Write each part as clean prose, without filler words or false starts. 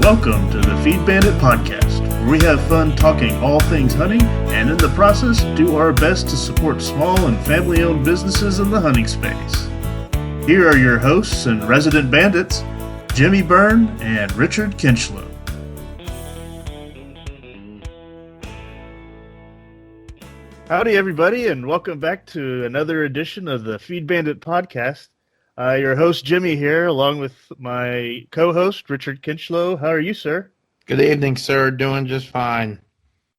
Welcome to the Feed Bandit Podcast, where we have fun talking all things hunting and in the process do our best to support small and family-owned businesses in the hunting space. Here are your hosts and resident bandits, Jimmy Byrne and Richard Kinchlow. Howdy everybody, and welcome back to another edition of the Feed Bandit Podcast. Your host Jimmy here, along with my co-host Richard Kinchlow. How are you, sir? Good evening, sir. Doing just fine.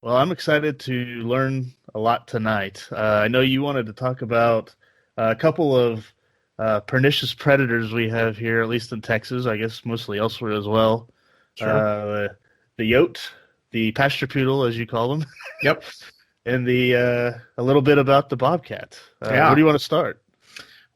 Well, I'm excited to learn a lot tonight. I know you wanted to talk about a couple of pernicious predators we have here, at least in Texas, I guess mostly elsewhere as well. Sure. The yote, the pasture poodle, as you call them. Yep. And a little bit about the bobcat. Yeah. Where do you want to start?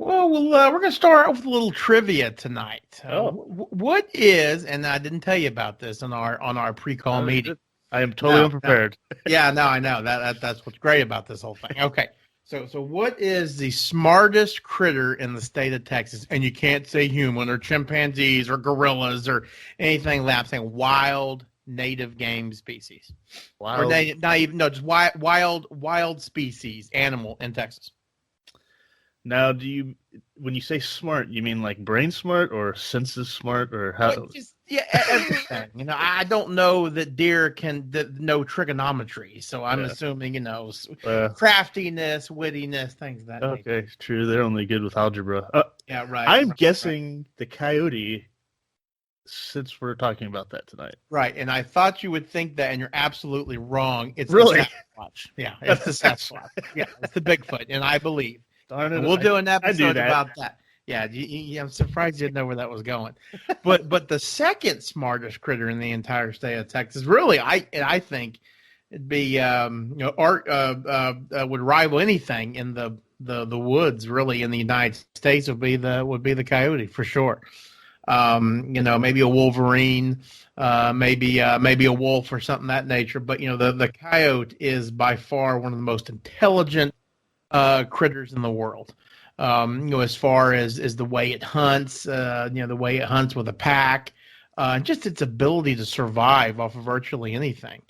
Well, we're going to start off with a little trivia tonight. What is, and I didn't tell you about this on our pre-call meeting. I am totally unprepared. No. Yeah, no, I know. That's what's great about this whole thing. Okay. So what is the smartest critter in the state of Texas? And you can't say human or chimpanzees or gorillas or anything like that. I'm saying wild native game species. Wild. Or just wild species animal in Texas. Now, when you say smart, you mean like brain smart or senses smart or how? Everything. I don't know that deer can know trigonometry, so I'm assuming craftiness, wittiness, things of that nature. Okay, true. They're only good with algebra. Yeah, right. I'm guessing the coyote, since we're talking about that tonight. Right, and I thought you would think that, and you're absolutely wrong. It's really the Sasquatch. Yeah, it's the Sasquatch. Yeah, it's the Bigfoot, and I believe. Darn it, and we'll do an episode about that. Yeah, I'm surprised you didn't know where that was going. But the second smartest critter in the entire state of Texas, really, I think it'd be would rival anything in the woods really in the United States would be the coyote for sure. Maybe a wolverine, maybe a wolf or something of that nature. But the coyote is by far one of the most intelligent critters in the world. As far as the way it hunts, the way it hunts with a pack, just its ability to survive off of virtually anything.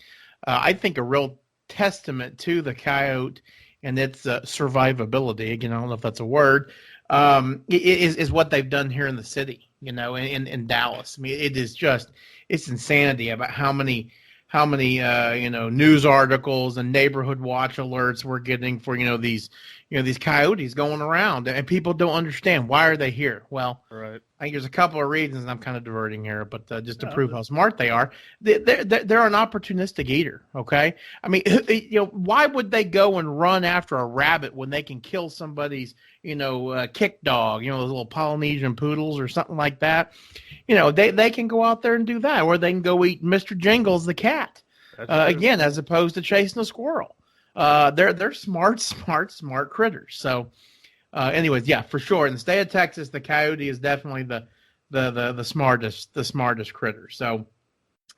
I think a real testament to the coyote and its survivability, again, I don't know if that's a word, is what they've done here in the city, in Dallas. I mean, it's insanity about how many news articles and neighborhood watch alerts we're getting for these coyotes going around, and people don't understand why are they here. Well, right. I think there's a couple of reasons. I'm kind of diverting here, but just to prove how smart they are, they're an opportunistic eater. Okay, I mean, why would they go and run after a rabbit when they can kill somebody's kick dog, those little Polynesian poodles or something like that? They can go out there and do that, or they can go eat Mr. Jingles the cat, again, as opposed to chasing a squirrel. They're smart critters. So, anyways, yeah, for sure. In the state of Texas, the coyote is definitely the smartest critter. So,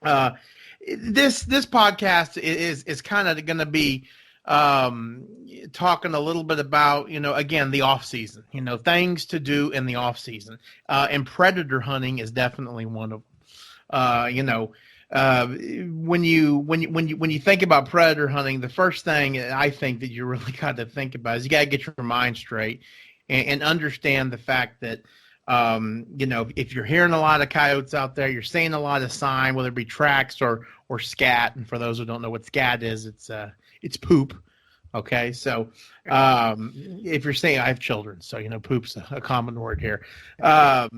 this podcast is kind of going to be talking a little bit about again the off season, things to do in the off season, and predator hunting is definitely one of them. When you think about predator hunting, the first thing I think that you really got to think about is you got to get your mind straight and understand the fact that if you're hearing a lot of coyotes out there, you're seeing a lot of sign, whether it be tracks or scat. And for those who don't know what scat is, it's poop. Okay, so if you're saying I have children, so poop's a common word here. If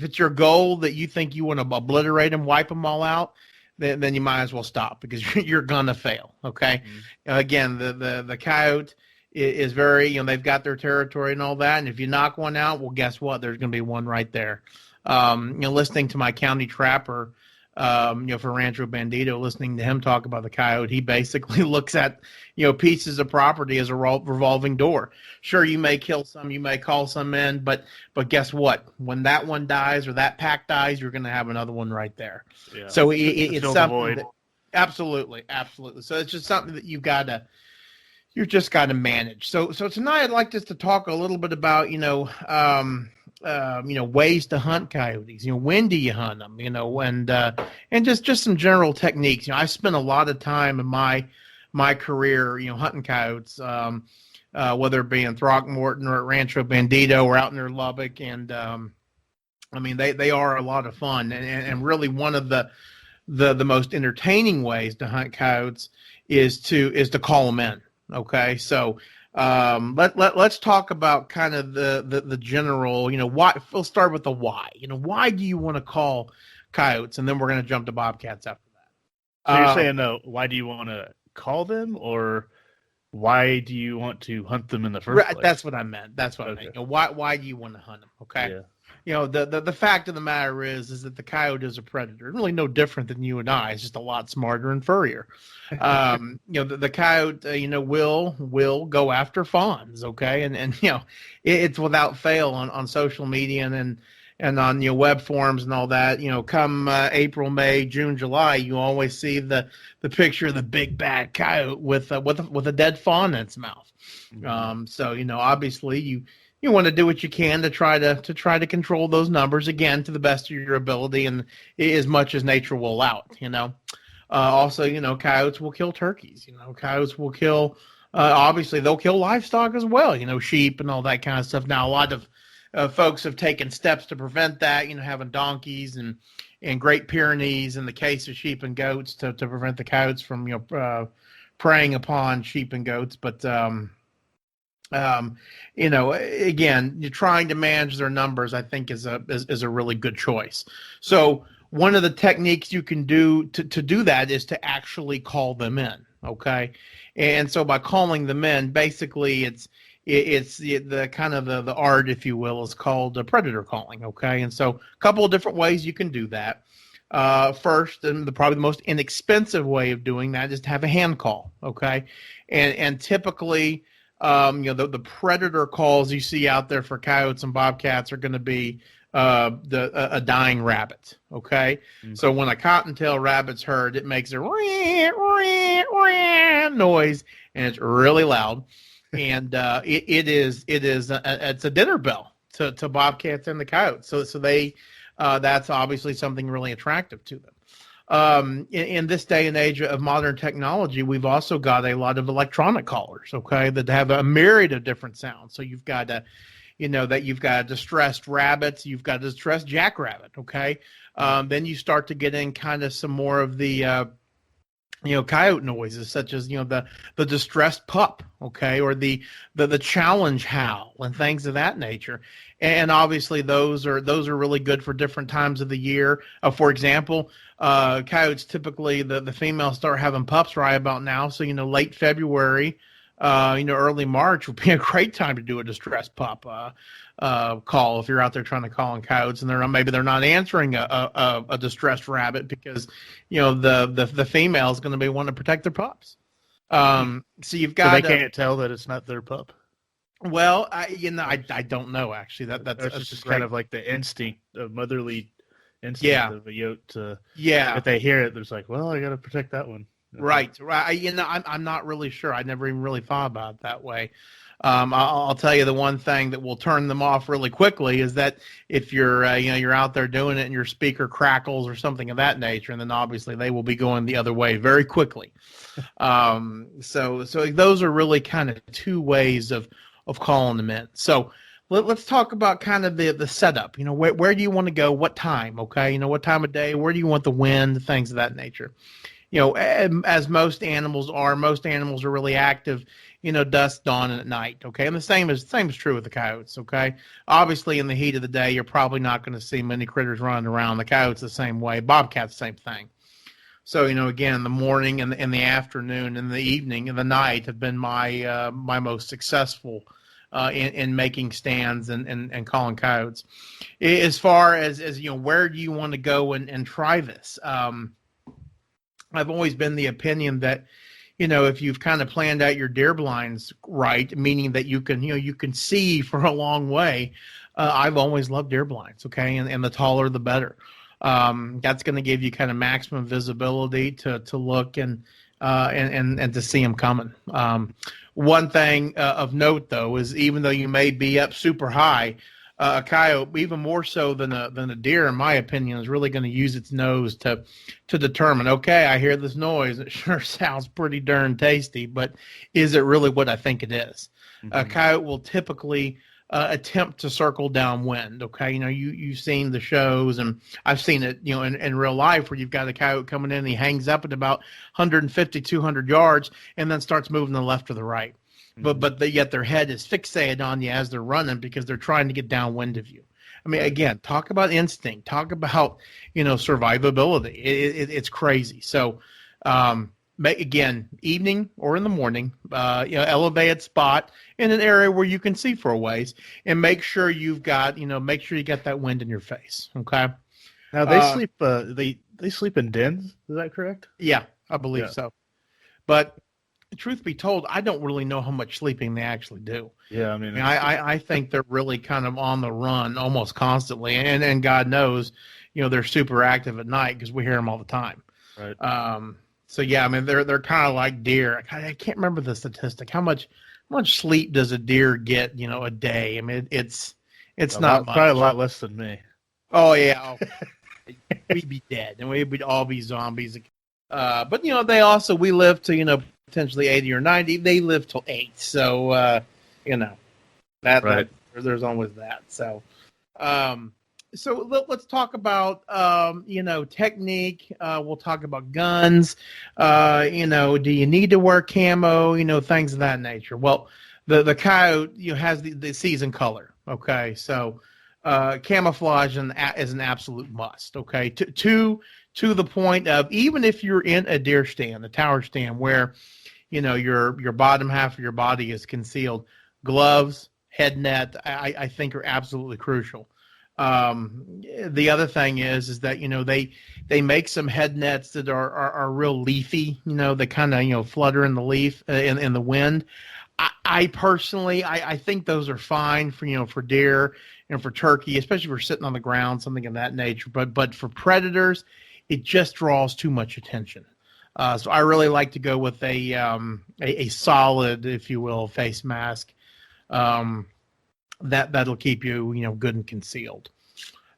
it's your goal that you think you want to obliterate them, wipe them all out, then you might as well stop because you're gonna fail. Okay, again, the coyote is very they've got their territory and all that, and if you knock one out, well, guess what? There's gonna be one right there. Listening to my county trapper. For Rancho Bandito, listening to him talk about the coyote, he basically looks at, pieces of property as a revolving door. Sure, you may kill some, you may call some in, but guess what? When that one dies or that pack dies, you're going to have another one right there. Yeah. So it's something that, absolutely. So it's just something that you gotta you just got to manage. So tonight I'd like just to talk a little bit about ways to hunt coyotes. When do you hunt them? And just some general techniques. I spent a lot of time in my career, hunting coyotes, whether it be in Throckmorton or at Rancho Bandito or out near Lubbock, and they are a lot of fun, and really one of the most entertaining ways to hunt coyotes is to call them in. Okay, so let's talk about kind of the general, why. We'll start with the why. Why do you want to call coyotes, and then we're going to jump to bobcats after that. So you're saying, why do you want to call them, or why do you want to hunt them in the first place? That's what I meant. That's what I meant. Why do you want to hunt them? Okay. Yeah. The fact of the matter is that the coyote is a predator. Really no different than you and I. It's just a lot smarter and furrier. The coyote, will go after fawns. Okay. And it's without fail on social media and on web forums and all that. Come April, May, June, July, you always see the picture of the big bad coyote with a dead fawn in its mouth. Mm-hmm. So obviously you want to do what you can to try to control those numbers, again, to the best of your ability and as much as nature will allow it. Also, coyotes will kill turkeys. Coyotes will kill. Obviously, they'll kill livestock as well. Sheep and all that kind of stuff. Now, a lot of folks have taken steps to prevent that. Having donkeys and Great Pyrenees in the case of sheep and goats to prevent the coyotes from preying upon sheep and goats. But again, you're trying to manage their numbers, I think is a really good choice. So one of the techniques you can do to do that is to actually call them in. Okay. And so by calling them in, basically it's the kind of the art, if you will, is called predator calling. Okay. And so a couple of different ways you can do that. First, and probably the most inexpensive way of doing that is to have a hand call. Okay. And typically, the predator calls you see out there for coyotes and bobcats are going to be a dying rabbit. Okay, mm-hmm. So when a cottontail rabbit's heard, it makes a noise, and it's really loud, and it's a dinner bell to bobcats and the coyotes. So they that's obviously something really attractive to them. In this day and age of modern technology, we've also got a lot of electronic callers, okay, that have a myriad of different sounds. So you've got you've got distressed rabbits, you've got distressed jackrabbit, okay. Then you start to get in kind of some more of the coyote noises, such as the distressed pup, okay, or the challenge howl and things of that nature. And obviously those are really good for different times of the year. For example, coyotes typically the females start having pups right about now. So late February, early March would be a great time to do a distressed pup call if you're out there trying to call in coyotes and they're not answering a distressed rabbit because the female is going to be wanting to protect their pups. So you've got they can't tell that it's not their pup. Well, I don't know actually. That's just kind of like the instinct of motherly instinct of a yote. If they hear it, they're like, well, I got to protect that one. Right. I'm not really sure. I never even really thought about it that way. I'll tell you the one thing that will turn them off really quickly is that if you're you're out there doing it and your speaker crackles or something of that nature, and then obviously they will be going the other way very quickly. So those are really kind of two ways of calling them in. So let's talk about kind of the setup. Where do you want to go? What time? Okay. What time of day? Where do you want the wind? Things of that nature. As most animals are really active, dusk, dawn, and at night. Okay. And the same is true with the coyotes. Okay. Obviously in the heat of the day, you're probably not going to see many critters running around. The coyotes the same way. Bobcats, same thing. So, again, the morning and the afternoon and the evening and the night have been my most successful in making stands and calling coyotes. As far as where do you want to go and try this? I've always been the opinion that, if you've kind of planned out your deer blinds right, meaning that you can see for a long way. I've always loved deer blinds. Okay. And the taller, the better. That's going to give you kind of maximum visibility to look and and to see them coming. One thing of note, though, is even though you may be up super high, a coyote, even more so than a deer, in my opinion, is really going to use its nose to determine, okay, I hear this noise. It sure sounds pretty darn tasty, but is it really what I think it is? Mm-hmm. A coyote will typically attempt to circle downwind. Okay, you've seen the shows, and I've seen it, in real life, where you've got a coyote coming in, and he hangs up at about 150, 200 yards, and then starts moving to the left or the right. Mm-hmm. Yet their head is fixated on you as they're running because they're trying to get downwind of you. I mean, again, talk about instinct, talk about, survivability. It's crazy. So, again, evening or in the morning, elevated spot in an area where you can see for a ways, and make sure you got that wind in your face. Okay. Now they sleep. They sleep in dens. Is that correct? Yeah, I believe so. But truth be told, I don't really know how much sleeping they actually do. Yeah, I think they're really kind of on the run almost constantly, and God knows, they're super active at night because we hear them all the time. Right. So yeah, they're kind of like deer. I can't remember the statistic. How much sleep does a deer get, a day? It's not much. Probably a lot less than me. Oh yeah, we'd be dead, and we'd all be zombies. But we live to potentially 80 or 90. They live till 8, so that there's always that. So. So let's talk about, technique. We'll talk about guns. Do you need to wear camo? Things of that nature. Well, the coyote has the season color. Okay, so camouflage is an absolute must. Okay, to the point of, even if you're in a deer stand, a tower stand, where your bottom half of your body is concealed, gloves, head net, I think are absolutely crucial. The other thing is that they make some head nets that are real leafy. They kind of flutter in the leaf in the wind. I personally think those are fine for deer and for turkey, especially if we're sitting on the ground, something of that nature. But for predators, it just draws too much attention. So I really like to go with a solid, if you will, face mask. That'll keep you, good and concealed.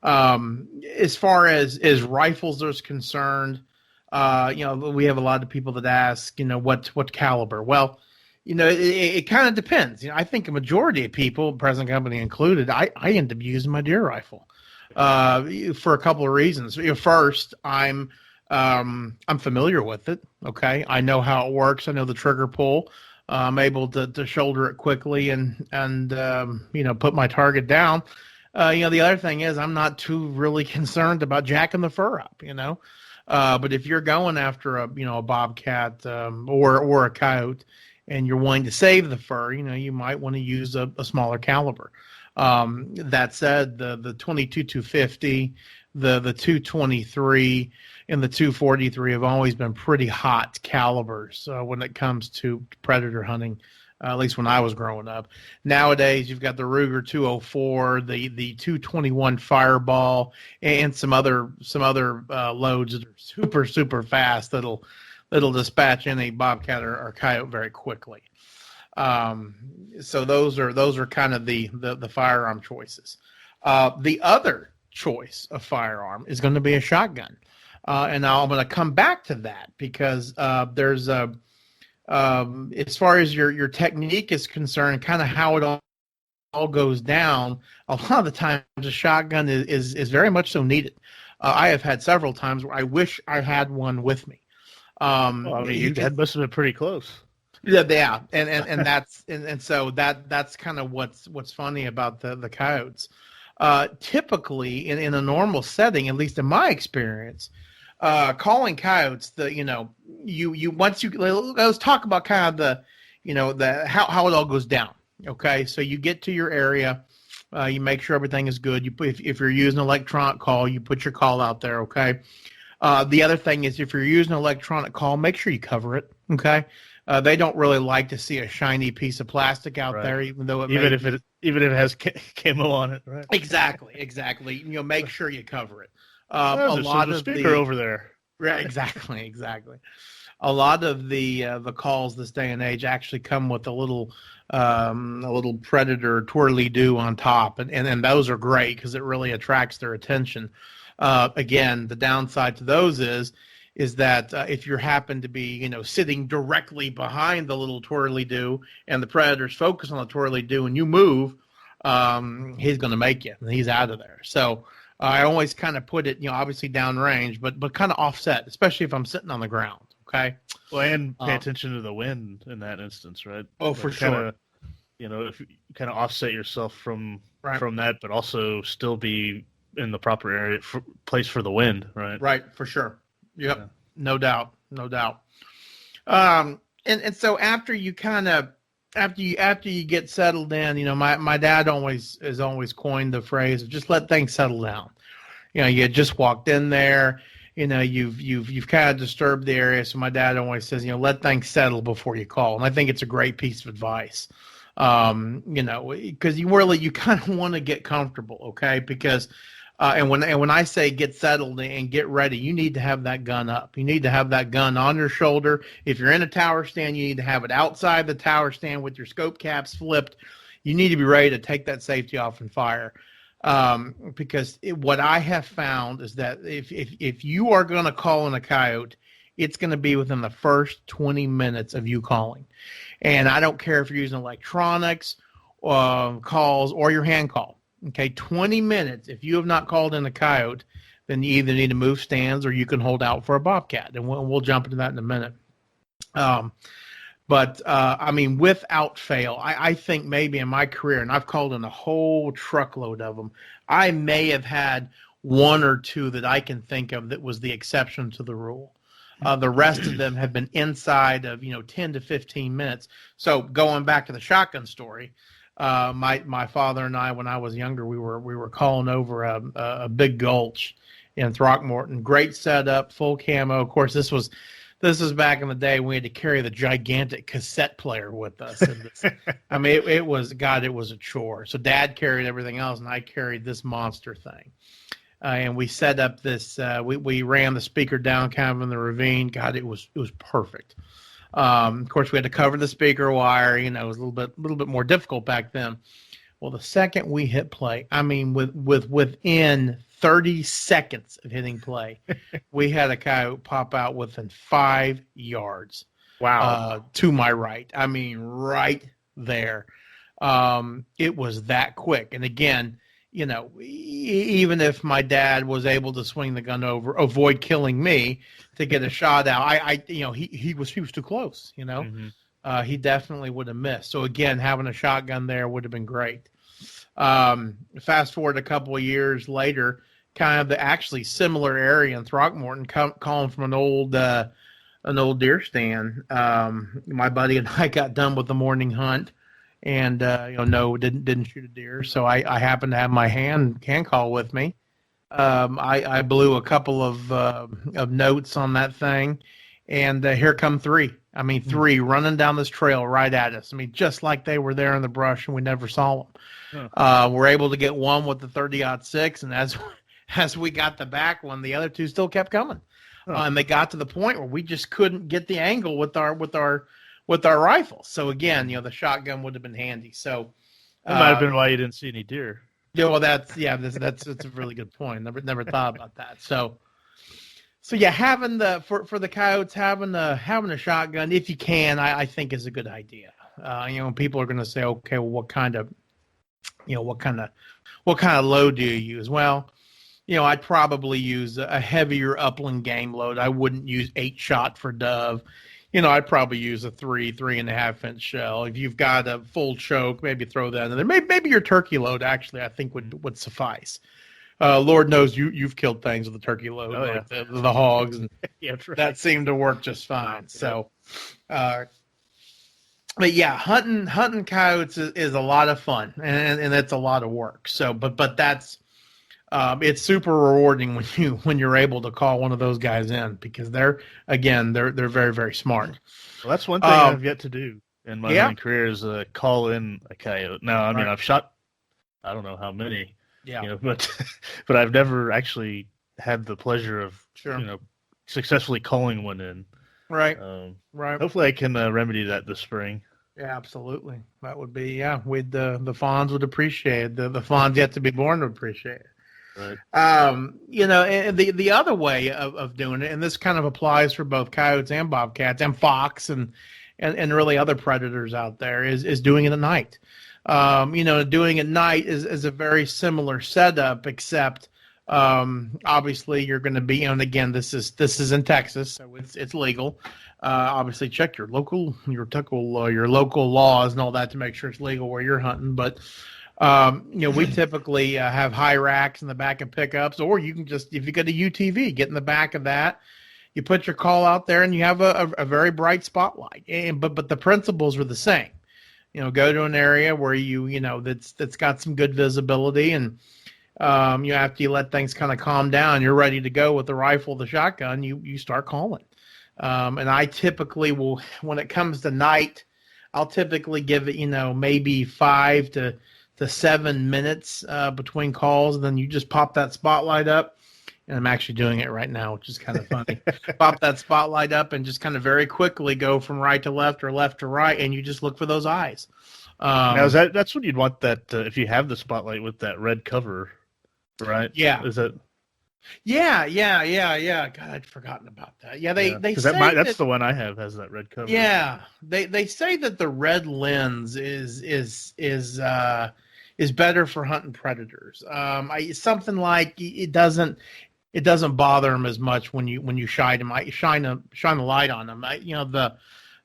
As far as rifles are concerned, we have a lot of people that ask, what caliber? Well, it kind of depends. I think a majority of people, present company included, I end up using my deer rifle, for a couple of reasons. First, I'm familiar with it. Okay. I know how it works. I know the trigger pull. I'm able to shoulder it quickly and put my target down. The other thing is, I'm not too really concerned about jacking the fur up, but if you're going after a bobcat, or a coyote, and you're wanting to save the fur, you might want to use a smaller caliber. That said, the 22-250, the 223, and the 243 have always been pretty hot calibers when it comes to predator hunting, at least when I was growing up. Nowadays, you've got the Ruger 204, the 221 Fireball, and some other loads that are super, super fast that'll dispatch any bobcat or coyote very quickly. So those are kind of the firearm choices. The other choice of firearm is going to be a shotgun. And I'm going to come back to that because there's as far as your technique is concerned, kind of how it all goes down. A lot of the times, a shotgun is very much so needed. I have had several times where I wish I had one with me. That must have been pretty close. Yeah, and so that's kind of what's funny about the coyotes. Typically, in a normal setting, at least in my experience, calling coyotes, let's talk about kind of the how it all goes down. Okay, so you get to your area, you make sure everything is good. If you're using an electronic call, you put your call out there. Okay. The other thing is, if you're using an electronic call, make sure you cover it. Okay. They don't really like to see a shiny piece of plastic out there, even if it has camo on it. Right. Exactly. Make sure you cover it. There's a speaker over there. Right, exactly. A lot of the calls this day and age actually come with a little predator twirly-do on top, and those are great because it really attracts their attention. Again, the downside to those is that if you happen to be sitting directly behind the little twirly-do and the predator's focus on the twirly-do and you move, he's going to make you and he's out of there. So I always kind of put it obviously downrange, but kind of offset, especially if I'm sitting on the ground. Okay. Well, and pay attention to the wind in that instance, right? Oh, for sure. If you kind of offset yourself from that, but also still be in the proper place for the wind, right? Right, for sure. Yep, yeah. No doubt. And so after you get settled in, my dad has always coined the phrase of just let things settle down. You just walked in there. You've kind of disturbed the area. So my dad always says, let things settle before you call. And I think it's a great piece of advice. Because you kind of want to get comfortable, okay? Because and when I say get settled and get ready, you need to have that gun up. You need to have that gun on your shoulder. If you're in a tower stand, you need to have it outside the tower stand with your scope caps flipped. You need to be ready to take that safety off and fire. Because what I have found is that if you are going to call in a coyote, it's going to be within the first 20 minutes of you calling. And I don't care if you're using electronics, calls, or your hand call. Okay, 20 minutes. If you have not called in a coyote, then you either need to move stands or you can hold out for a bobcat. And we'll jump into that in a minute. But without fail, I think maybe in my career, and I've called in a whole truckload of them, I may have had one or two that I can think of that was the exception to the rule. The rest of them have been inside of 10 to 15 minutes. So going back to the shotgun story, my father and I, when I was younger, we were calling over a big gulch in Throckmorton. Great setup, full camo. Of course, this was back in the day when we had to carry the gigantic cassette player with us. And it was a chore. So Dad carried everything else, and I carried this monster thing. And we set up this. We ran the speaker down kind of in the ravine. God, it was perfect. Of course, we had to cover the speaker wire. It was a little bit more difficult back then. Well, the second we hit play, within 30 seconds of hitting play, we had a coyote pop out within 5 yards. Wow. To my right. Right there. It was that quick. And again, even if my dad was able to swing the gun over, avoid killing me to get a shot out, he was too close. Mm-hmm. He definitely would have missed. So again, having a shotgun there would have been great. Fast forward a couple of years later, kind of the actually similar area in Throckmorton, calling from an old deer stand. My buddy and I got done with the morning hunt. And didn't shoot a deer, so I happened to have my hand call with me. I blew a couple of notes on that thing, and here come three. Three running down this trail right at us. Just like they were there in the brush, and we never saw them. We're able to get one with the 30-06, and as we got the back one, the other two still kept coming, and they got to the point where we just couldn't get the angle with our rifles. So again, the shotgun would have been handy. So that might have been why you didn't see any deer. Yeah, well, that's a really good point. Never thought about that. So yeah, having for the coyotes, having a shotgun, if you can, I think is a good idea. People are going to say, okay, well, what kind of load do you use? Well, I'd probably use a heavier upland game load. I wouldn't use 8-shot for dove. I'd probably use a 3.5 inch shell. If you've got a full choke, maybe throw that in there. Maybe your turkey load actually, I think would suffice. Lord knows you've killed things with the turkey load, like the hogs, and yeah, right. That seemed to work just fine. So, but yeah, hunting coyotes is a lot of fun, and it's a lot of work. So, but that's. It's super rewarding when you're able to call one of those guys in, because they're very, very smart. Well, that's one thing I've yet to do in my hunting career is call in a coyote. Now, I've shot, I don't know how many, but I've never actually had the pleasure of successfully calling one in. Right. Right. Hopefully, I can remedy that this spring. Yeah, absolutely. That would be We'd the fawns would appreciate it. The fawns yet to be born would appreciate it. Right. And the other way of doing it, and this kind of applies for both coyotes and bobcats and fox and really other predators out there, is doing it at night. Doing it at night is a very similar setup, except obviously you're going to be, and again, this is in Texas, so it's legal. Obviously check your local laws and all that to make sure it's legal where you're hunting. But we typically have high racks in the back of pickups, or you can just, if you get a UTV, get in the back of that. You put your call out there, and you have a very bright spotlight. But the principles are the same. Go to an area where that's got some good visibility, and after you let things kind of calm down, you're ready to go with the rifle, the shotgun. You start calling. And I typically will, when it comes to night, I'll typically give it, maybe 5 to 7 minutes between calls. And then you just pop that spotlight up. And I'm actually doing it right now, which is kind of funny. Pop that spotlight up and just kind of very quickly go from right to left or left to right. And you just look for those eyes. Now, that's when you'd want that, if you have the spotlight with that red cover, right? Yeah. Is that? Yeah. God, I'd forgotten about that. Yeah, they say that's the one I have, has that red cover. Yeah, they say that the red lens is better for hunting predators. Something like it doesn't bother them as much when you shine the light on them.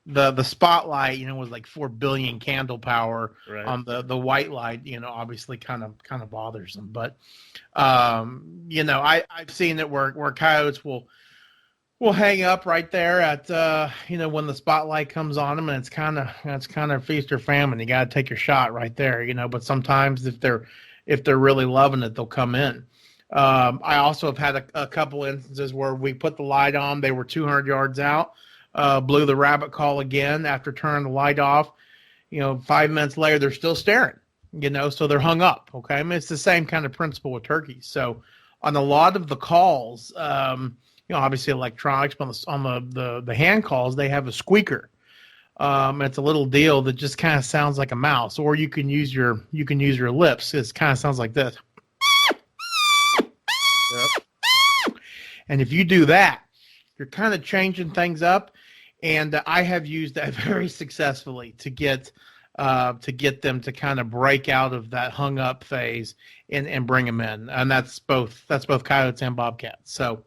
The spotlight, was like 4 billion candle power. Right. On the white light, obviously kind of bothers them. But I've seen it where coyotes will hang up right there at when the spotlight comes on them, and it's kind of feast or famine. You got to take your shot right there, But sometimes if they're really loving it, they'll come in. I also have had a couple instances where we put the light on. They were 200 yards out. Blew the rabbit call again after turning the light off. 5 minutes later, they're still staring, so they're hung up. Okay. I mean, it's the same kind of principle with turkeys. So on a lot of the calls, obviously electronics, but on the hand calls, they have a squeaker. It's a little deal that just kind of sounds like a mouse, or you can use your lips. It kind of sounds like this. Yep. And if you do that, you're kind of changing things up. And I have used that very successfully to get them to kind of break out of that hung up phase and bring them in. And that's both coyotes and bobcats. So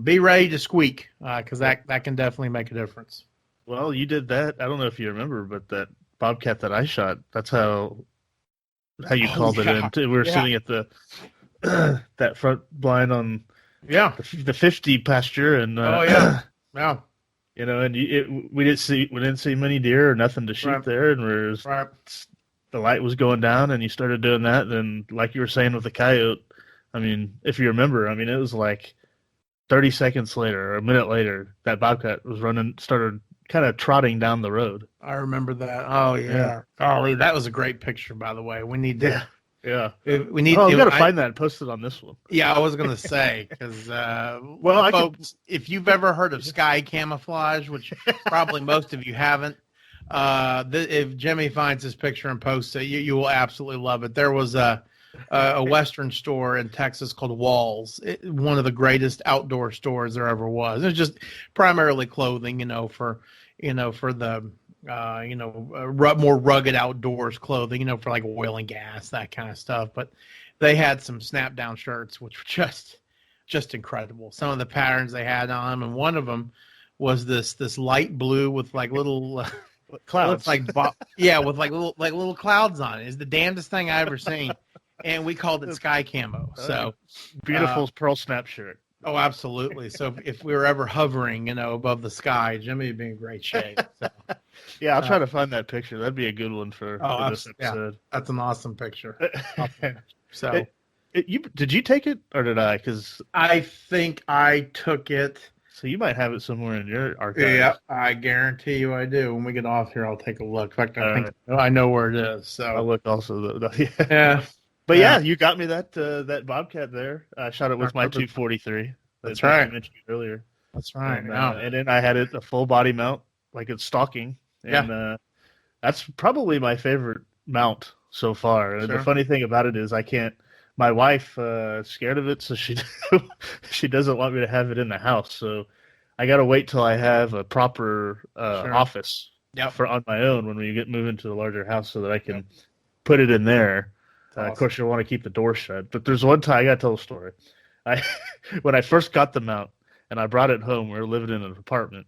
be ready to squeak, because that can definitely make a difference. Well, you did that. I don't know if you remember, but that bobcat that I shot, that's how you called it in. We were sitting at the that front blind on the 50 pasture, and yeah. And we didn't see many deer or nothing to shoot there, and the light was going down, and you started doing that. Then, like you were saying with the coyote, I mean, if you remember, it was like 30 seconds later or a minute later, that bobcat was started kind of trotting down the road. I remember that. Oh yeah. Golly, that was a great picture, by the way. We need to. Yeah. We need. We got to find that and post it on this one. Yeah, I was going to say, because folks, if you've ever heard of sky camouflage, which probably most of you haven't, if Jimmy finds this picture and posts it, you will absolutely love it. There was a Western store in Texas called Walls, one of the greatest outdoor stores there ever was. It's just primarily clothing, for the more rugged outdoors clothing, for like oil and gas, that kind of stuff. But they had some snap down shirts, which were just incredible. Some of the patterns they had on them, and one of them was this light blue with like little clouds, with little clouds on it. It's the damnedest thing I ever seen, and we called it sky camo. So beautiful pearl snap shirt. Oh, absolutely. So if we were ever hovering, above the sky, Jimmy would be in great shape. So, yeah, I'll try to find that picture. That'd be a good one for this episode. Yeah, that's an awesome picture. So, did you take it or did I? Because I think I took it. So you might have it somewhere in your archives. Yeah, I guarantee you I do. When we get off here, I'll take a look. In fact, I know where it is. So I'll look also. Yeah. But you got me that bobcat there. I shot it with my 243. That's right. I mentioned earlier. That's right. And then I had it a full body mount, like it's stalking, and that's probably my favorite mount so far. And the funny thing about it is, my wife is scared of it, so she doesn't want me to have it in the house. So I got to wait till I have a proper office on my own when we move into a larger house, so that I can put it in there. Awesome. Of course, you'll want to keep the door shut. But there's one time I got to tell a story. When I first got the mount and I brought it home, we were living in an apartment,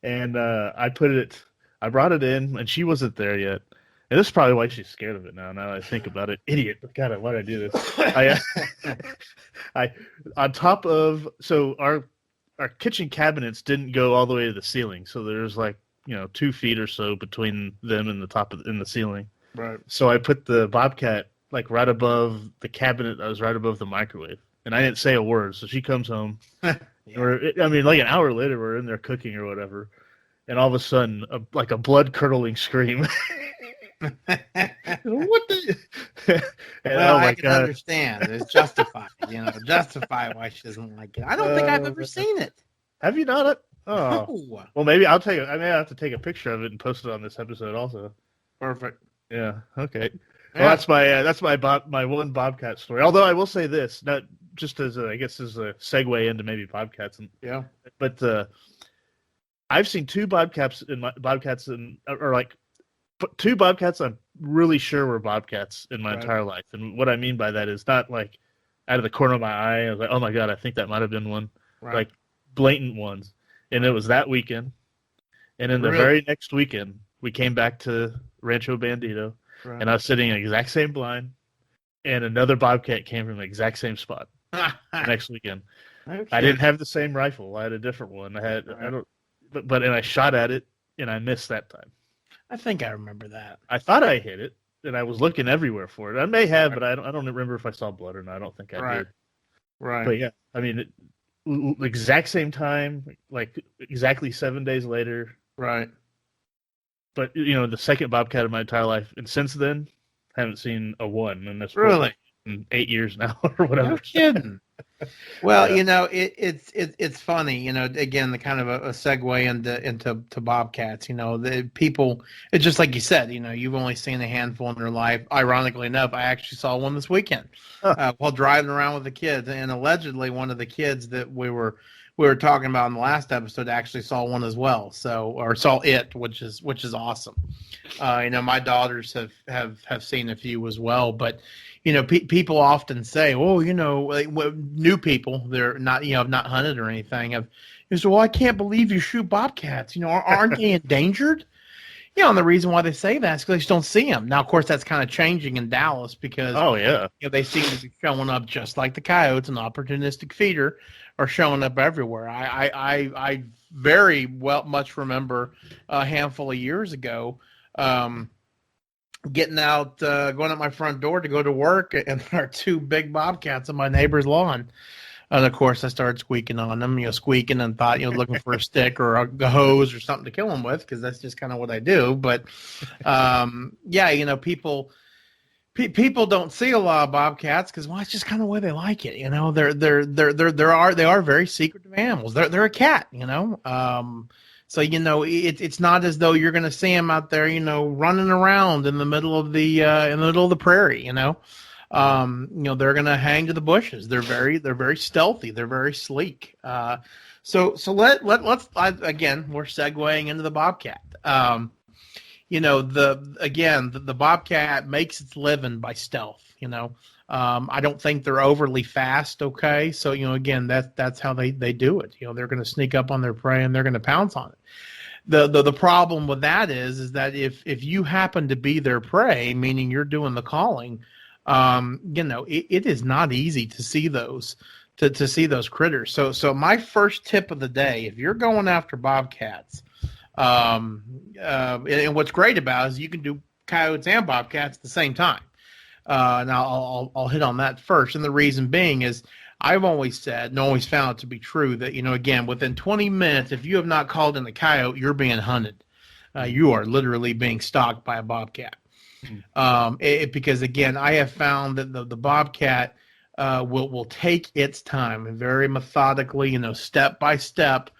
and I brought it in, and she wasn't there yet. And this is probably why she's scared of it now. Now that I think about it, idiot! God, why did I do this? On top of our kitchen cabinets didn't go all the way to the ceiling, so there's 2 feet or so between them and the top in the ceiling. Right. So I put the Bobcat right above the cabinet that was right above the microwave, and I didn't say a word. So she comes home. An hour later, we're in there cooking or whatever, and all of a sudden, a blood curdling scream. What the? I can understand. It's justified. Justify why she doesn't like it. I don't think I've ever seen it. Have you not? Oh. No. Well, maybe I may have to take a picture of it and post it on this episode also. Perfect. Yeah. Okay. Well, that's my one Bobcat story. Although I will say this, not just as a segue into maybe Bobcats. But I've seen 2 Bobcats two Bobcats I'm really sure were Bobcats in my entire life. And what I mean by that is not out of the corner of my eye. I was like, oh my God, I think that might have been one. Right. Blatant ones. And it was that weekend. And then the very next weekend, we came back to Rancho Bandito, and I was sitting in the exact same blind, and another Bobcat came from the exact same spot next weekend. Okay. I didn't have the same rifle. I had a different one. And I shot at it, and I missed that time. I think I remember that. I thought I hit it, and I was looking everywhere for it. I may have, but I don't remember if I saw blood or not. I don't think I did. Right. But yeah, exact same time, exactly 7 days later. Right. But the second Bobcat of my entire life, and since then, I haven't seen a one. And that's really in 8 years now, or whatever. No kidding. Well, it's funny. Again, the kind of a segue into Bobcats. The people. It's just like you said. You've only seen a handful in their life. Ironically enough, I actually saw one this weekend while driving around with the kids, and allegedly one of the kids that we were talking about in the last episode actually saw one as well. Or saw it, which is awesome. My daughters have seen a few as well, but people often say, "Oh, new people, they're not not hunted or anything." Well, I can't believe you shoot Bobcats. Aren't they endangered? And the reason why they say that is because they just don't see them. Now, of course, that's kind of changing in Dallas because they seem to be showing up just like the coyotes, an opportunistic feeder, are showing up everywhere. I very much remember a handful of years ago getting out, going out my front door to go to work, and there are 2 big Bobcats on my neighbor's lawn. And of course, I started squeaking on them, squeaking, and thought, looking for a stick or a hose or something to kill them with, because that's just kind of what I do. But people don't see a lot of Bobcats because it's just kind of the way they like it. They are very secretive animals. They're a cat. So it's not as though you're going to see them out there, running around in the middle of the prairie. They're going to hang to the bushes. They're very stealthy. They're very sleek. So let's again, we're segueing into the Bobcat. The Bobcat makes its living by stealth. I don't think they're overly fast. Okay. So, again, that's how they do it. They're going to sneak up on their prey and they're going to pounce on it. The problem with that is that if you happen to be their prey, meaning you're doing the calling, it is not easy to see those, to see those critters. So my first tip of the day, if you're going after Bobcats, and what's great about it is you can do coyotes and Bobcats at the same time. Now I'll hit on that first. And the reason being is I've always said and always found it to be true that, again, within 20 minutes, if you have not called in the coyote, you're being hunted. You are literally being stalked by a Bobcat. Because again, I have found that the Bobcat, will take its time and very methodically, step by step,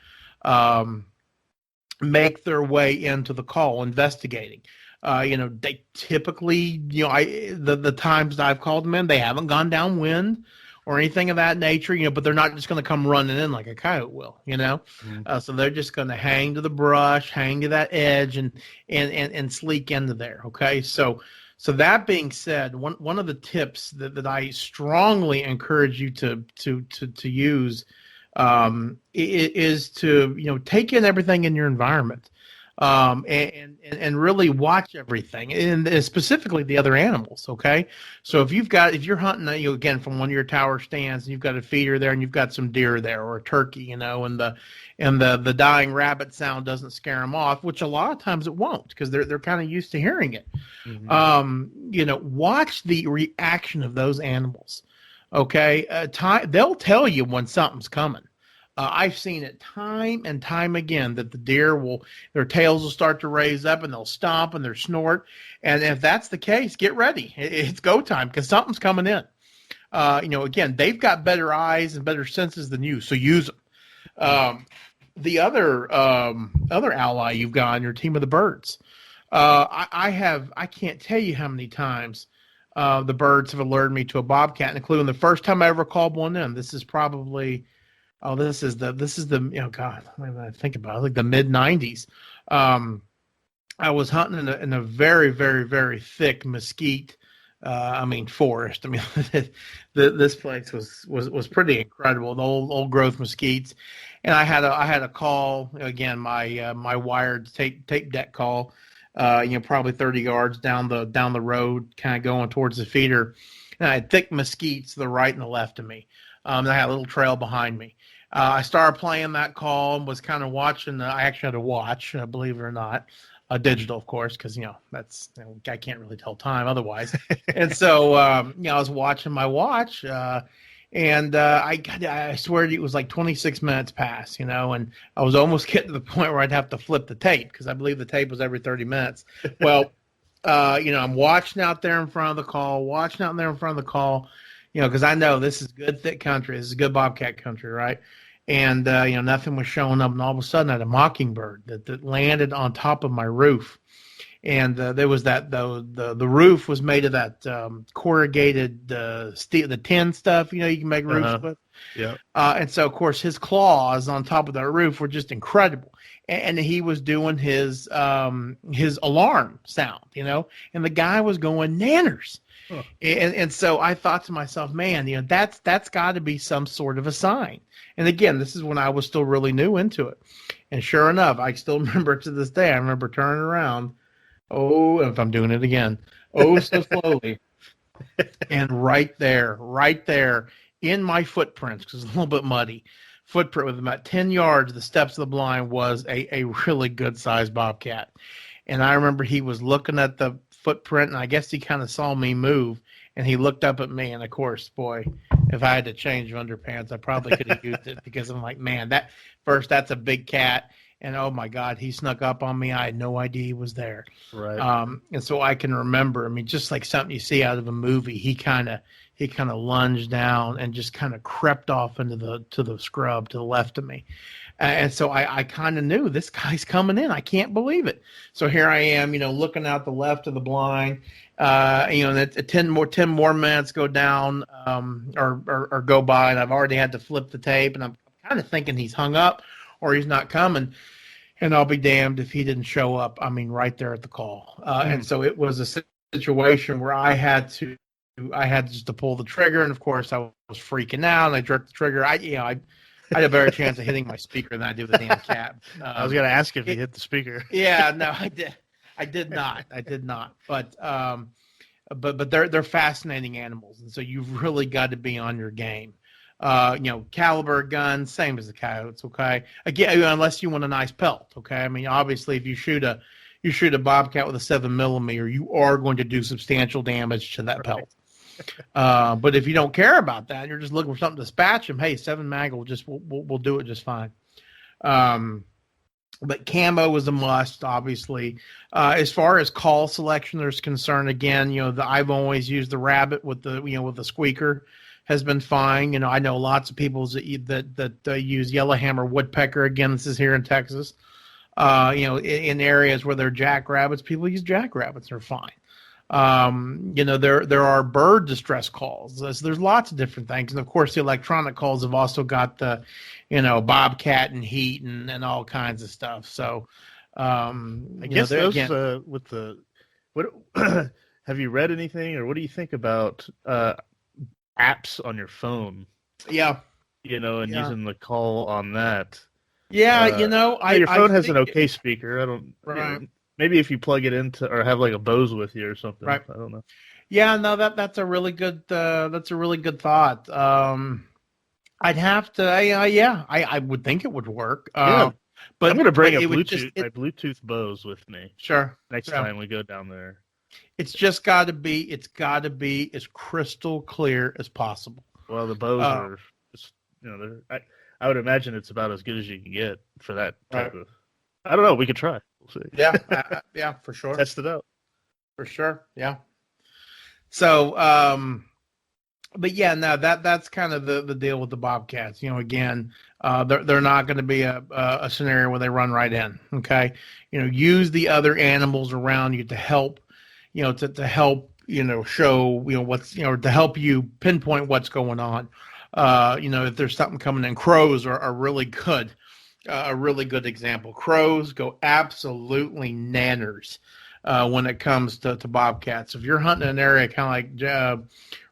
make their way into the call, investigating. They typically, the times that I've called them in, they haven't gone downwind or anything of that nature, but they're not just going to come running in like a coyote will, So they're just going to hang to the brush, hang to that edge, and sleek into there. Okay, so that being said, one of the tips that I strongly encourage you to use is to take in everything in your environment. And really watch everything, and specifically the other animals. Okay, so if you're hunting, again from one of your tower stands, and you've got a feeder there, and you've got some deer there or a turkey, and the dying rabbit sound doesn't scare them off, which a lot of times it won't, because they're kind of used to hearing it. Mm-hmm. Watch the reaction of those animals. Okay, they'll tell you when something's coming. I've seen it time and time again that the deer their tails will start to raise up, and they'll stomp and they'll snort. And if that's the case, get ready. It's go time, because something's coming in. Again, they've got better eyes and better senses than you, so use them. The other ally you've got on your team are the birds. I can't tell you how many times the birds have alerted me to a bobcat, including the first time I ever called one in. This is probably... this is the God, what did I think about it? Like the mid 90s. I was hunting in a very, very, very thick mesquite, forest. This place was pretty incredible. The old growth mesquites. And I had a call, again, my wired tape deck call, probably 30 yards down the road, kind of going towards the feeder. And I had thick mesquites to the right and the left of me. And I had a little trail behind me. I started playing that call and was kind of watching. I actually had to watch, believe it or not, digital, of course, because that's I can't really tell time otherwise. And so I was watching my watch, and I swear it was like 26 minutes past, and I was almost getting to the point where I'd have to flip the tape, because I believe the tape was every 30 minutes. Well, I'm watching out there in front of the call, because I know this is good thick country. This is good bobcat country, right? And, nothing was showing up. And all of a sudden I had a mockingbird that landed on top of my roof. And there was the roof was made of that corrugated steel, the tin stuff, you can make roofs with. Yeah. And so, of course, his claws on top of that roof were just incredible. And he was doing his alarm sound, and the guy was going nanners. Huh. And so I thought to myself, man, that's got to be some sort of a sign. And again, this is when I was still really new into it. And sure enough, I still remember to this day, I remember turning around. Oh, if I'm doing it again. Oh, so slowly. And right there in my footprints, because it's a little bit muddy, footprint with about 10 yards, the steps of the blind was a really good sized bobcat. And I remember he was looking at the footprint, and I guess he kind of saw me move, and he looked up at me. And of course, boy, if I had to change underpants, I probably could have used it, because I'm like, man, that's a big cat. And oh my God, he snuck up on me. I had no idea he was there. Right. And so I can remember, just like something you see out of a movie, he kind of lunged down and just kind of crept off into the scrub to the left of me. And so I kind of knew this guy's coming in. I can't believe it. So here I am, looking out the left of the blind. 10 more minutes go down or go by, and I've already had to flip the tape, and I'm kind of thinking he's hung up or he's not coming. And I'll be damned if he didn't show up. Right there at the call. And so it was a situation where I had just to pull the trigger, and of course I was freaking out, and I jerked the trigger. I had a better chance of hitting my speaker than I do the damn cat. I was going to ask if you hit the speaker. Yeah, no, I did not. But they're fascinating animals, and so you've really got to be on your game. Caliber guns, same as the coyotes. Okay, again, unless you want a nice pelt. Okay, obviously if you shoot a bobcat with a 7mm, you are going to do substantial damage to that pelt. But if you don't care about that, you're just looking for something to dispatch them. Hey, 7 mag will do it just fine. But camo is a must, obviously. As far as call selection is concerned, again, I've always used the rabbit with the squeaker, has been fine. You know, I know lots of people that use yellowhammer woodpecker. Again, this is here in Texas. You know, in areas where there are jackrabbits, people use jackrabbits. They're fine. You know, there are bird distress calls. There's lots of different things, and of course, the electronic calls have also got the, you know, bobcat and heat and all kinds of stuff. So, I guess those with the what have you read anything, or what do you think about apps on your phone? Yeah, you know, and using the call on that. Yeah, you know, your phone has an okay speaker. I don't. Right. You know, maybe if you plug it into or have like a Bose with you or something. Right. I don't know. Yeah, no, that's a really good thought. I'd have to. I would think it would work. Yeah. But I'm going to bring my Bluetooth Bose with me. Sure. Next time we go down there. It's just got to be. It's got to be as crystal clear as possible. Well, the Bose are, just, you know, I would imagine it's about as good as you can get for that type of. I don't know. We could try. We'll see. Yeah, yeah, for sure. Test it out. For sure. Yeah. So, but yeah, no, that's kind of the deal with the Bobcats. You know, again, they're not going to be a scenario where they run right in. Okay, you know, use the other animals around you to help. You know, to help. You know, show what's to help you pinpoint what's going on. You know, if there's something coming in, crows are really good. A really good example. Crows go absolutely nanners when it comes to bobcats. If you're hunting an area kind of like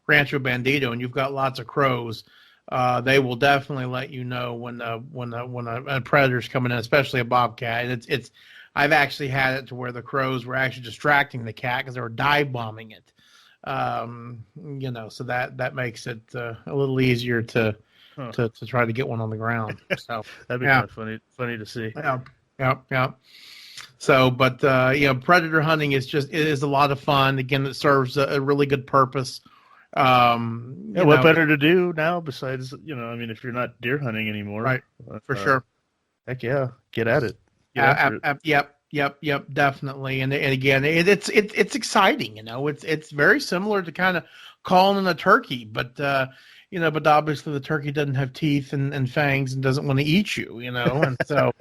Rancho Bandito and you've got lots of crows, they will definitely let you know when a predator's coming in, especially a bobcat. It's I've actually had it to where the crows were actually distracting the cat because they were dive bombing it. You know, so that makes it a little easier to try to get one on the ground. So that'd be kind of funny to see. Yeah. So, but you know, predator hunting is a lot of fun. Again, it serves a really good purpose. What better to do now besides, you know, I mean, if you're not deer hunting anymore, right? For sure. Heck yeah, get at it. Yep, definitely. And again, it's exciting. You know, it's very similar to kind of calling a turkey, but you know, but obviously the turkey doesn't have teeth and fangs and doesn't want to eat you. You know, and so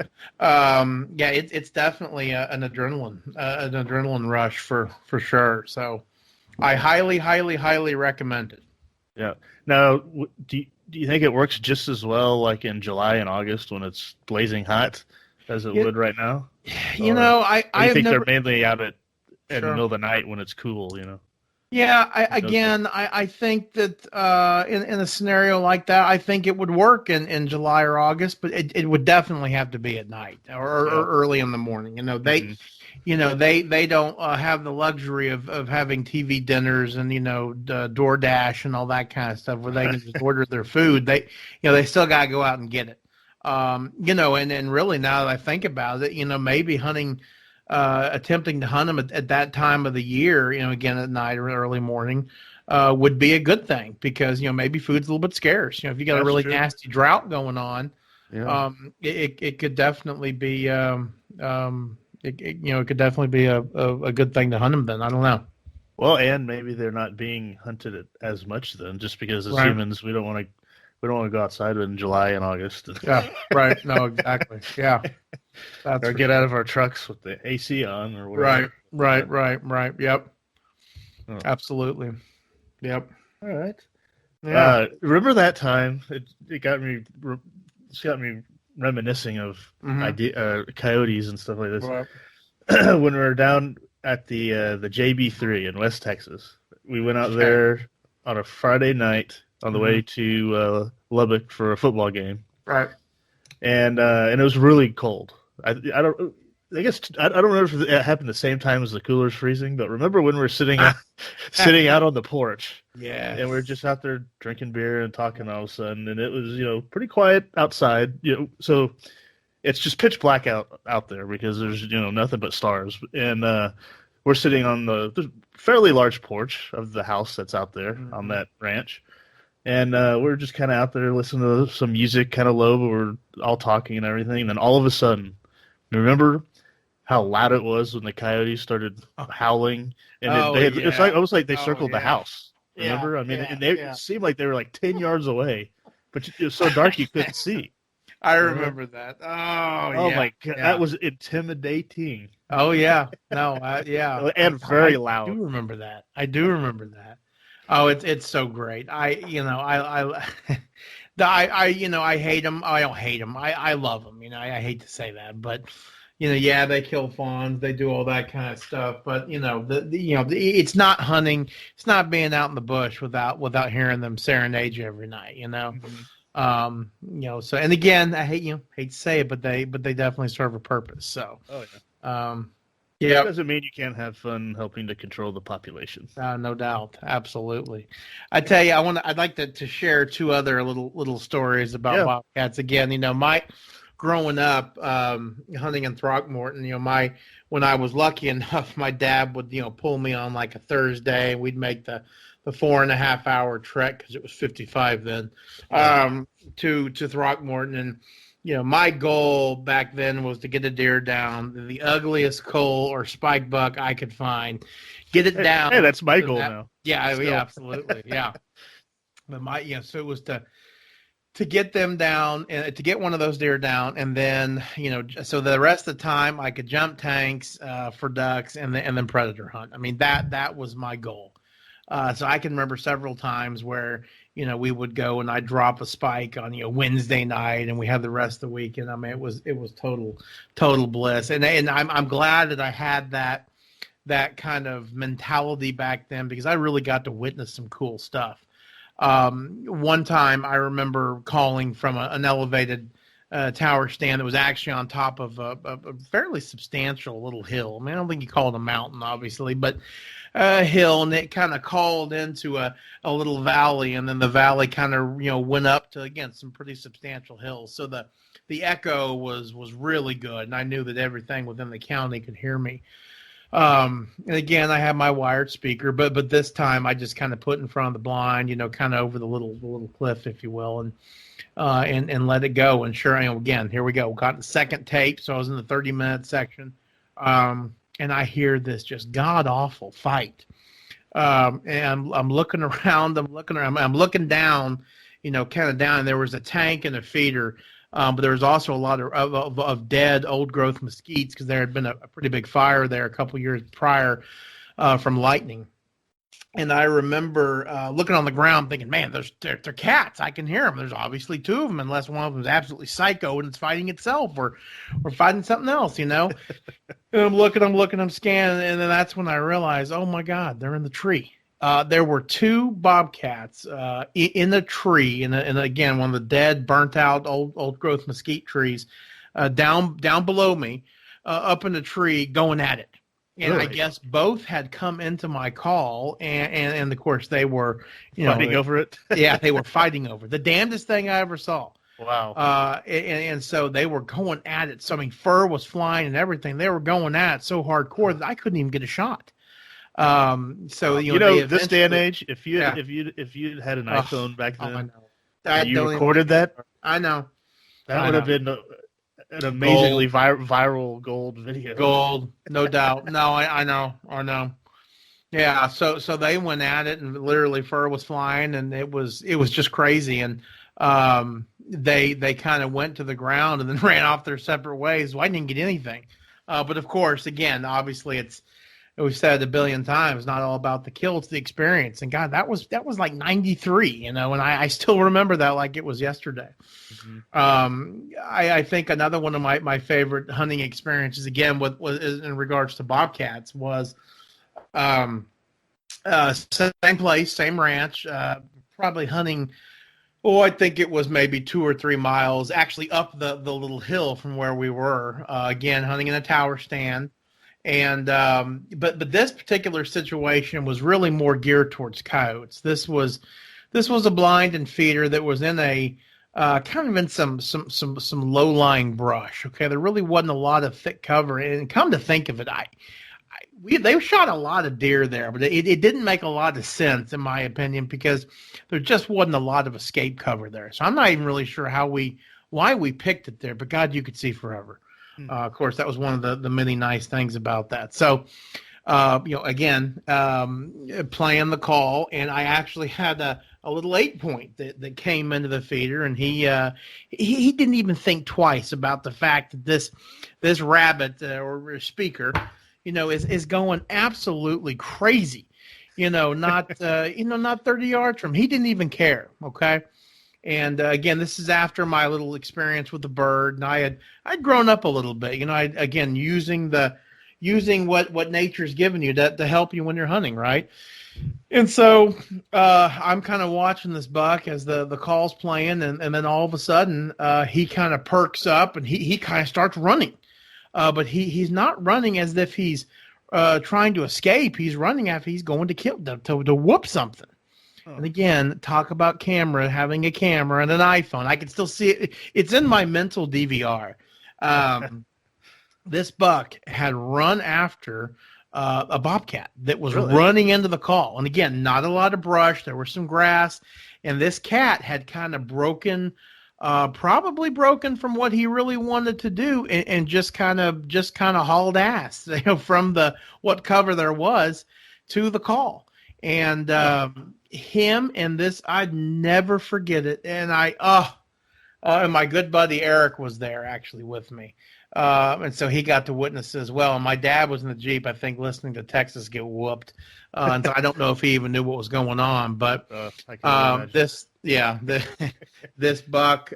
yeah, it's definitely an adrenaline rush for sure. So I highly recommend it. Yeah. Now, do you think it works just as well like in July and August when it's blazing hot as it would right now? You know, I think they're mainly out in the middle of the night when it's cool, you know? Yeah, I think that in a scenario like that, I think it would work in July or August, but it would definitely have to be at night or early in the morning. You know, they don't have the luxury of having TV dinners and, you know, DoorDash and all that kind of stuff where they can just order their food. They still got to go out and get it. You know, and really now that I think about it, you know, maybe attempting to hunt them at that time of the year, you know, again at night or early morning, would be a good thing because, you know, maybe food's a little bit scarce. You know, if you got a really nasty drought going on, it could definitely be, it could definitely be a good thing to hunt them then. I don't know. Well, and maybe they're not being hunted as much then, just because as humans we don't want to go outside in July and August. Yeah, right. No, exactly. Yeah. Or get out of our trucks with the AC on or whatever. Right. Yep. Oh. Absolutely. Yep. All right. Yeah. Remember that time? It got me reminiscing of coyotes and stuff like this. Right. When we were down at the JB3 in West Texas, we went out there on a Friday night on the way to Lubbock for a football game. Right. And it was really cold. I don't know if it happened the same time as the cooler's freezing, but remember when we were sitting out on the porch? Yeah. And we were just out there drinking beer and talking all of a sudden, and it was, you know, pretty quiet outside. You know, so it's just pitch black out there because there's, you know, nothing but stars. And we're sitting on the fairly large porch of the house that's out there on that ranch. And we're just kind of out there listening to some music, kind of low, but we're all talking and everything. And then all of a sudden, remember how loud it was when the coyotes started howling? And it's like almost like they circled the house. Remember? I mean, and it seemed like they were like 10 yards away, but it was so dark you couldn't see. I remember that. Oh my God, that was intimidating. Oh yeah, no, and very loud. I do remember that. Oh, it's so great. I hate them. I don't hate them. I love them. I hate to say that, but they kill fawns, they do all that kind of stuff. But it's not hunting. It's not being out in the bush without hearing them serenade you every night. Mm-hmm. So, and again, I hate to say it, but they definitely serve a purpose. So, it doesn't mean you can't have fun helping to control the population. No doubt, absolutely. I tell you, I'd like to share two other little stories about bobcats. Again, my growing up hunting in Throckmorton, when I was lucky enough, my dad would pull me on like a Thursday, and we'd make the 4.5 hour trek, because it was 55 then, to Throckmorton. And my goal back then was to get a deer down, the ugliest coal or spike buck I could find, get it down. Hey, that's my goal now. Yeah, absolutely, yeah. But so it was to get them down, and to get one of those deer down, and then so the rest of the time I could jump tanks for ducks, and then predator hunt. I mean, that was my goal. So I can remember several times where we would go and I'd drop a spike on Wednesday night, and we had the rest of the weekend. I mean, it was total bliss, and I'm glad that I had that kind of mentality back then, because I really got to witness some cool stuff. One time I remember calling from an elevated tower stand that was actually on top of a fairly substantial little hill. I mean, I don't think you call it a mountain, obviously, but a hill, and it kind of called into a little valley, and then the valley kind of went up to, again, some pretty substantial hills. So the echo was really good, and I knew that everything within the county could hear me. And again, I had my wired speaker, but this time I just kind of put in front of the blind, kind of over the little cliff, if you will, and let it go. And sure, again, here we go. Got the second tape, so I was in the 30-minute section. And I hear this just god awful fight. And I'm looking around. I'm looking down, kind of down. And there was a tank and a feeder, but there was also a lot of dead old growth mesquites, because there had been a pretty big fire there a couple years prior from lightning. And I remember looking on the ground thinking, man, they're cats. I can hear them. There's obviously two of them, unless one of them is absolutely psycho and it's fighting itself or fighting something else, And I'm looking, I'm scanning, and then that's when I realized, oh, my God, they're in the tree. There were two bobcats in a tree, and again, one of the dead, burnt-out, old-growth mesquite trees down below me, up in the tree, going at it. And really? I guess both had come into my call, and of course they were, fighting over it. Yeah, they were fighting over it. The damnedest thing I ever saw. Wow. And so they were going at it. So I mean, fur was flying and everything. They were going at it so hardcore that I couldn't even get a shot. So this day and age, if you had an iPhone back then, and you recorded that, I know that would have been an amazingly viral gold video. Gold, no doubt. No, I know. Yeah, so they went at it, and literally fur was flying, and it was just crazy. And they kind of went to the ground and then ran off their separate ways. So I didn't get anything. But of course, again, obviously we've said it a billion times, not all about the kill, it's the experience. And God, that was like 93, and I still remember that like it was yesterday. Mm-hmm. I think another one of my favorite hunting experiences, again, was in regards to bobcats, was same place, same ranch, probably hunting. Oh, I think it was maybe 2 or 3 miles actually up the little hill from where we were. Again, hunting in a tower stand. And but this particular situation was really more geared towards coyotes. This was a blind and feeder that was in a kind of in some low-lying brush. Okay, there really wasn't a lot of thick cover. And come to think of it, they shot a lot of deer there, but it didn't make a lot of sense in my opinion, because there just wasn't a lot of escape cover there. So I'm not even really sure why we picked it there. But God, you could see forever. Of course, that was one of the many nice things about that. So again, playing the call, and I actually had a little 8-point that came into the feeder, and he didn't even think twice about the fact that this rabbit or speaker, is going absolutely crazy. Not 30 yards from him. He didn't even care. Okay. And again, this is after my little experience with the bird, and I'd grown up a little bit. Using what nature's given you to help you when you're hunting, right? And so I'm kind of watching this buck as the call's playing, and then all of a sudden he kind of perks up and he kind of starts running, but he's not running as if he's trying to escape. He's running after he's going to kill to whoop something. And again, talk about having a camera and an iPhone. I can still see it. It's in my mental DVR. This buck had run after a bobcat that was running into the call. And again, not a lot of brush. There was some grass. And this cat had kind of probably broken from what he really wanted to do, and just kind of hauled ass, from what cover there was to the call. And him and this, I'd never forget it. And and my good buddy Eric was there actually with me. And so he got to witness it as well. And my dad was in the Jeep, I think, listening to Texas get whooped. And so I don't know if he even knew what was going on, but this buck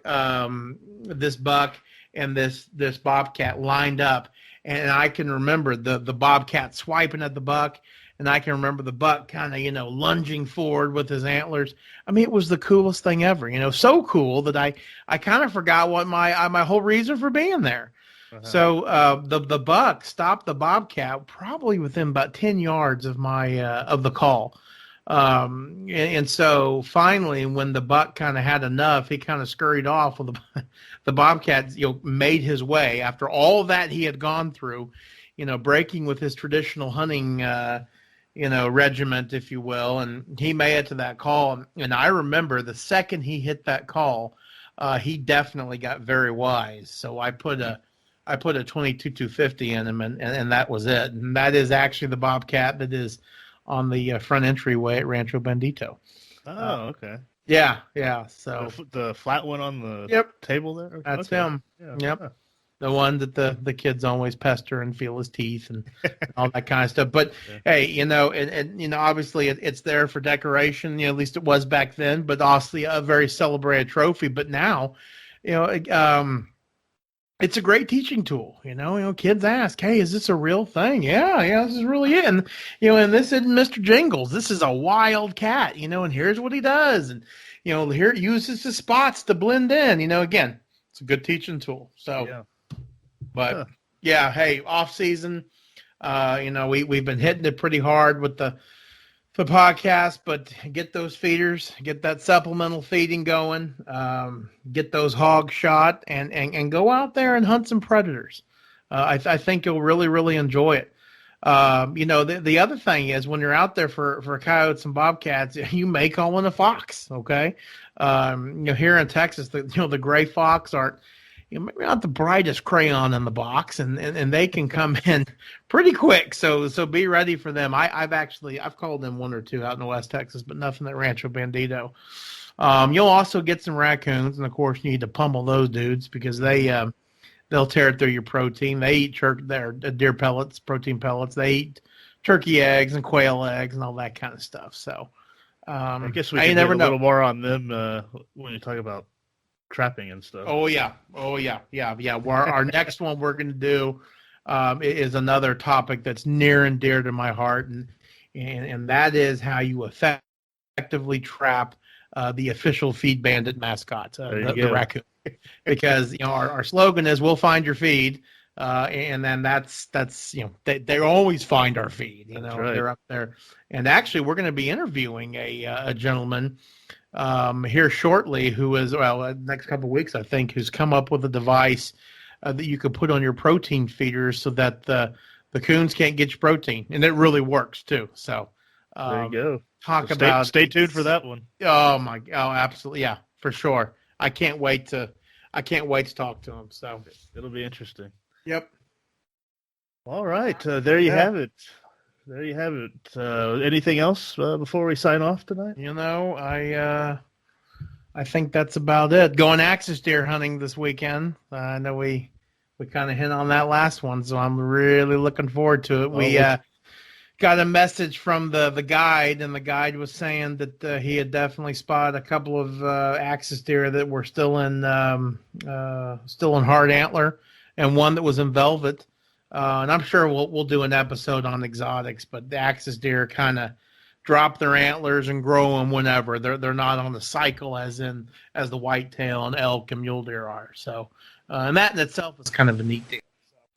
and this bobcat lined up, and I can remember the bobcat swiping at the buck. And I can remember the buck kind of, lunging forward with his antlers. I mean, it was the coolest thing ever, so cool that I kind of forgot what my whole reason for being there. Uh-huh. So the buck stopped the bobcat probably within about 10 yards of the call. And so finally, when the buck kind of had enough, he kind of scurried off. Well, the bobcat, made his way after all that he had gone through, breaking with his traditional hunting regiment, if you will, and he made it to that call. And I remember the second he hit that call, he definitely got very wise. So I put a 22-250 in him, and that was it. And that is actually the bobcat that is on the front entryway at Rancho Bandito. Oh, okay. Yeah. So the flat one on the table there. That's him. Yeah. Yep. Huh. The one that the kids always pester and feel his teeth and all that kind of stuff. But hey, and obviously it's there for decoration. At least it was back then. But also a very celebrated trophy. But now, it's a great teaching tool. Kids ask, "Hey, is this a real thing?" Yeah, this is really it. And and this isn't Mr. Jingles. This is a wild cat. And here's what he does. And here it uses his spots to blend in. Again, it's a good teaching tool. So. Yeah. But hey, off season, we've been hitting it pretty hard with the podcast, but get those feeders, get that supplemental feeding going, get those hogs shot, and go out there and hunt some predators. I think you'll really, really enjoy it. The other thing is when you're out there for coyotes and bobcats, you may call in a fox. Okay, here in Texas, the gray fox aren't. Maybe not the brightest crayon in the box, and they can come in pretty quick. So be ready for them. I've called them one or two out in West Texas, but nothing at Rancho Bandito. You'll also get some raccoons, and of course you need to pummel those dudes because they'll tear through your protein. They eat deer pellets, protein pellets. They eat turkey eggs and quail eggs and all that kind of stuff. So I guess we can get a little more on them when you talk about trapping and stuff. Oh yeah. Our next one we're going to do is another topic that's near and dear to my heart, and that is how you effectively trap the official Feed Bandit mascot, the raccoon. Because our slogan is "We'll find your feed," and then that's they always find our feed. Right. They're up there, and actually we're going to be interviewing a gentleman here shortly who is next couple of weeks I think, who's come up with a device that you could put on your protein feeders so that the coons can't get your protein, and it really works too. So there you go. Stay tuned for that one. Oh absolutely, yeah, for sure. I can't wait to talk to him. So it'll be interesting. Yep. All right, there you have it. There you have it. Anything else before we sign off tonight? I think that's about it. Going axis deer hunting this weekend. I know we kind of hit on that last one, so I'm really looking forward to it. We got a message from the guide, and the guide was saying that he had definitely spotted a couple of axis deer that were still in hard antler, and one that was in velvet. And I'm sure we'll do an episode on exotics, but the axis deer kind of drop their antlers and grow them whenever. They're not on the cycle as the whitetail and elk and mule deer are. So, and that in itself is kind of a neat deal.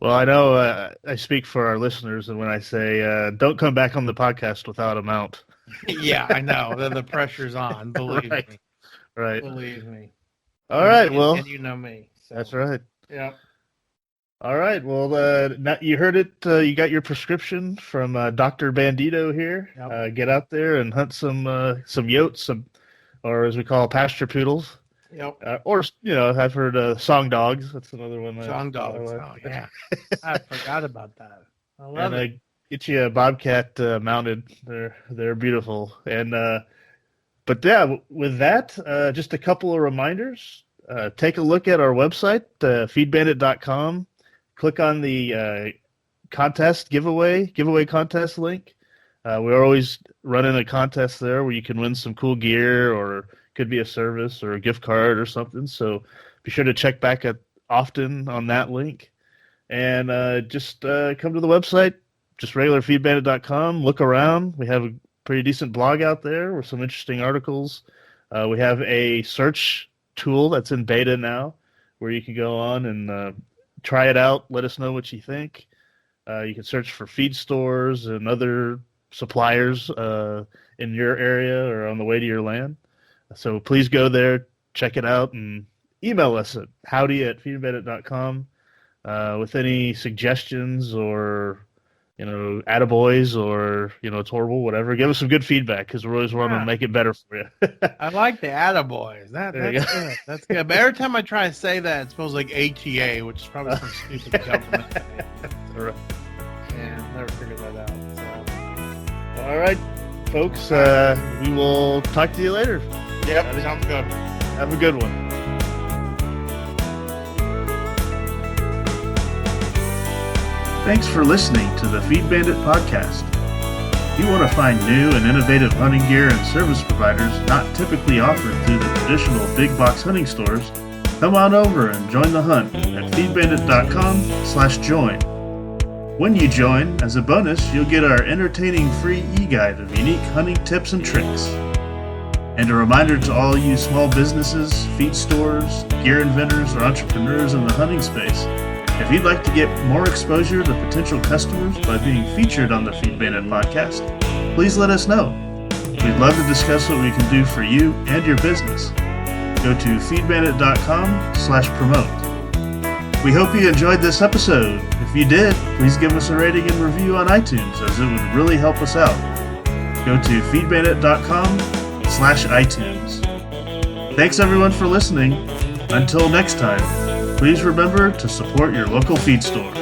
Well, I know I speak for our listeners, and when I say don't come back on the podcast without a mount. Yeah, I know. The pressure's on. Believe me. Right. Believe me. All right. And you know me. So. That's right. Yeah. All right. Well, you heard it. You got your prescription from Dr. Bandito here. Yep. Get out there and hunt some yotes, or as we call pasture poodles. Yep. Or I've heard song dogs. That's another one. Song dogs. Oh yeah. I forgot about that. I love it. Get you a bobcat mounted. They're beautiful. And but yeah, with that, just a couple of reminders. Take a look at our website, feedbandit.com. Click on the contest giveaway contest link. We're always running a contest there where you can win some cool gear, or could be a service or a gift card or something. So be sure to check back often on that link. And just come to the website, just regular feedbandit.com. Look around. We have a pretty decent blog out there with some interesting articles. We have a search tool that's in beta now where you can go on and try it out. Let us know what you think. You can search for feed stores and other suppliers in your area or on the way to your land. So please go there, check it out, and email us at howdy@feedbandit.com with any suggestions or, attaboys or, it's horrible, whatever. Give us some good feedback because we're always wanting to make it better for you. I like the attaboys. That's good. That's good. But every time I try to say that, it smells like HEA, which is probably some stupid government thing. Right. Yeah, never figured that out. So. All right, folks. We will talk to you later. Yep, sounds good. Have a good one. Thanks for listening to the Feed Bandit podcast. If you want to find new and innovative hunting gear and service providers not typically offered through the traditional big box hunting stores, come on over and join the hunt at feedbandit.com/join. When you join, as a bonus, you'll get our entertaining free e-guide of unique hunting tips and tricks. And a reminder to all you small businesses, feed stores, gear inventors, or entrepreneurs in the hunting space, if you'd like to get more exposure to potential customers by being featured on the Feed Bandit podcast, please let us know. We'd love to discuss what we can do for you and your business. Go to feedbandit.com/promote. We hope you enjoyed this episode. If you did, please give us a rating and review on iTunes, as it would really help us out. Go to feedbandit.com/iTunes. Thanks everyone for listening. Until next time, please remember to support your local feed store.